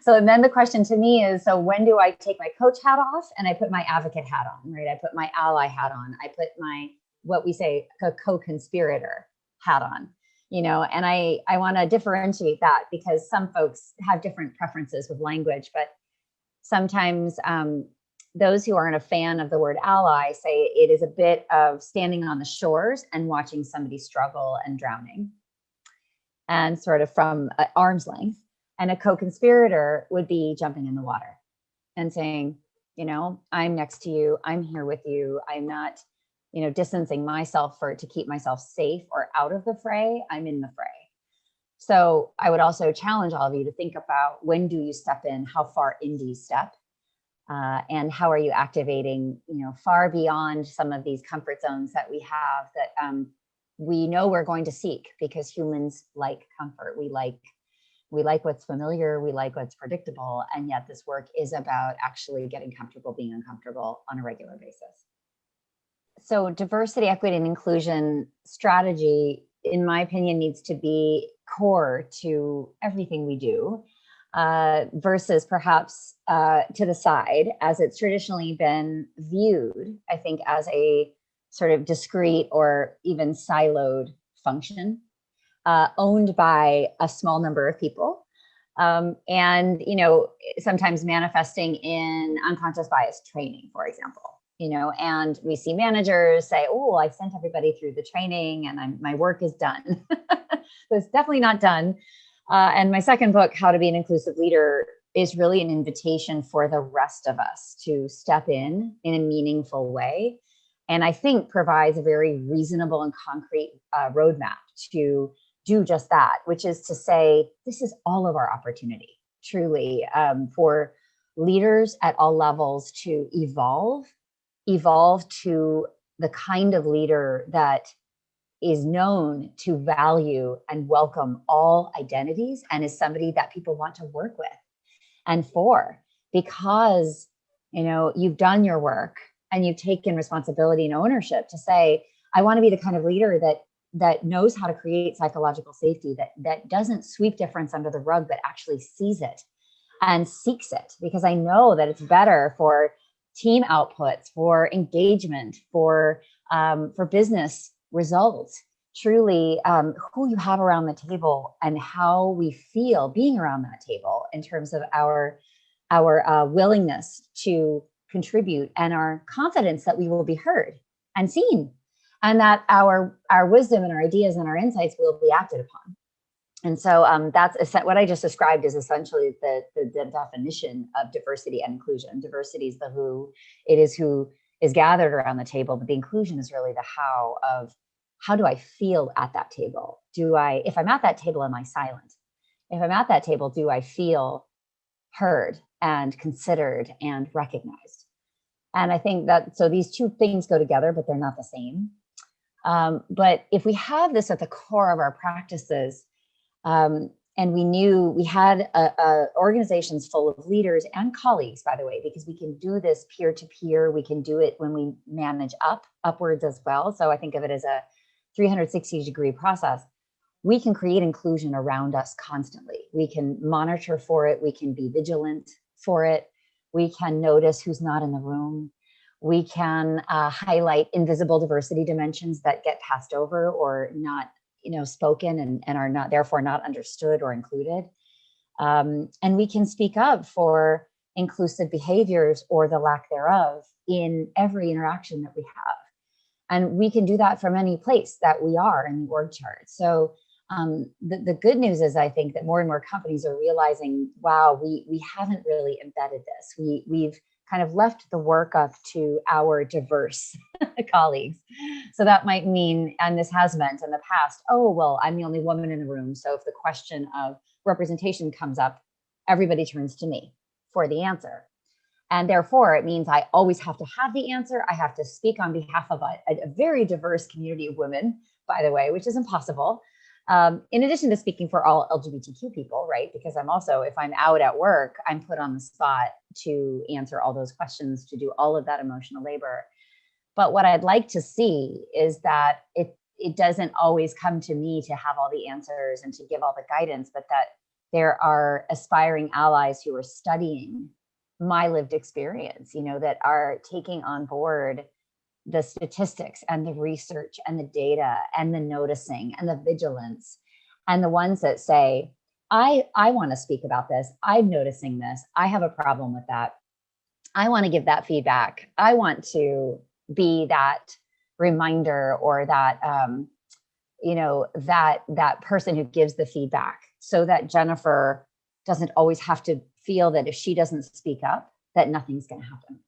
So then the question to me is, so when do I take my coach hat off and I put my advocate hat on, right? I put my ally hat on. I put my, what we say, a co-conspirator hat on, and I want to differentiate that because some folks have different preferences with language, but sometimes those who aren't a fan of the word ally say it is a bit of standing on the shores and watching somebody struggle and drowning, and sort of from arm's length. And a co-conspirator would be jumping in the water and saying, I'm next to you. I'm here with you. I'm not, distancing myself to keep myself safe or out of the fray. I'm in the fray. So I would also challenge all of you to think about, when do you step in? How far in do you step? And how are you activating, far beyond some of these comfort zones that we have that we know we're going to seek, because humans like comfort. We like what's familiar. We like what's predictable. And yet this work is about actually getting comfortable being uncomfortable on a regular basis. So diversity, equity, and inclusion strategy, in my opinion, needs to be core to everything we do, versus perhaps to the side, as it's traditionally been viewed, I think, as a sort of discrete or even siloed function, owned by a small number of people, and sometimes manifesting in unconscious bias training, for example. And we see managers say, "Oh, I sent everybody through the training and my work is done." So it's definitely not done. And my second book, How to Be an Inclusive Leader, is really an invitation for the rest of us to step in a meaningful way. And I think provides a very reasonable and concrete roadmap to do just that, which is to say, this is all of our opportunity, truly, for leaders at all levels to evolve to the kind of leader that is known to value and welcome all identities and is somebody that people want to work with and for, because, you've done your work and you've taken responsibility and ownership to say, I want to be the kind of leader that knows how to create psychological safety, that doesn't sweep difference under the rug, but actually sees it and seeks it, because I know that it's better for team outputs, for engagement, for business results. Truly, who you have around the table and how we feel being around that table in terms of our willingness to contribute and our confidence that we will be heard and seen, and that our wisdom and our ideas and our insights will be acted upon. And so that's what I just described is essentially the definition of diversity and inclusion. Diversity is the who, it is who is gathered around the table, but the inclusion is really the how of, how do I feel at that table? If I'm at that table, am I silent? If I'm at that table, do I feel heard and considered and recognized? And I think that, so these two things go together, but they're not the same. But if we have this at the core of our practices, and we had organizations full of leaders and colleagues, by the way, because we can do this peer to peer. We can do it when we manage upwards as well. So I think of it as a 360-degree process. We can create inclusion around us constantly. We can monitor for it. We can be vigilant for it. We can notice who's not in the room. We can highlight invisible diversity dimensions that get passed over or not spoken and are not, therefore not understood or included. And we can speak up for inclusive behaviors or the lack thereof in every interaction that we have. And we can do that from any place that we are in the org chart. So the good news is, I think, that more and more companies are realizing, wow, we haven't really embedded this. We've kind of left the work up to our diverse colleagues. So that might mean, and this has meant in the past, oh, well, I'm the only woman in the room. So if the question of representation comes up, everybody turns to me for the answer. And therefore, it means I always have to have the answer. I have to speak on behalf of a very diverse community of women, by the way, which is impossible. In addition to speaking for all LGBTQ people, right? Because I'm also, if I'm out at work, I'm put on the spot to answer all those questions, to do all of that emotional labor. But what I'd like to see is that it doesn't always come to me to have all the answers and to give all the guidance, but that there are aspiring allies who are studying my lived experience, that are taking on board the statistics and the research and the data and the noticing and the vigilance, and the ones that say, I want to speak about this. I'm noticing this. I have a problem with that. I want to give that feedback. I want to be that reminder, or that, that person who gives the feedback, so that Jennifer doesn't always have to feel that if she doesn't speak up, that nothing's going to happen.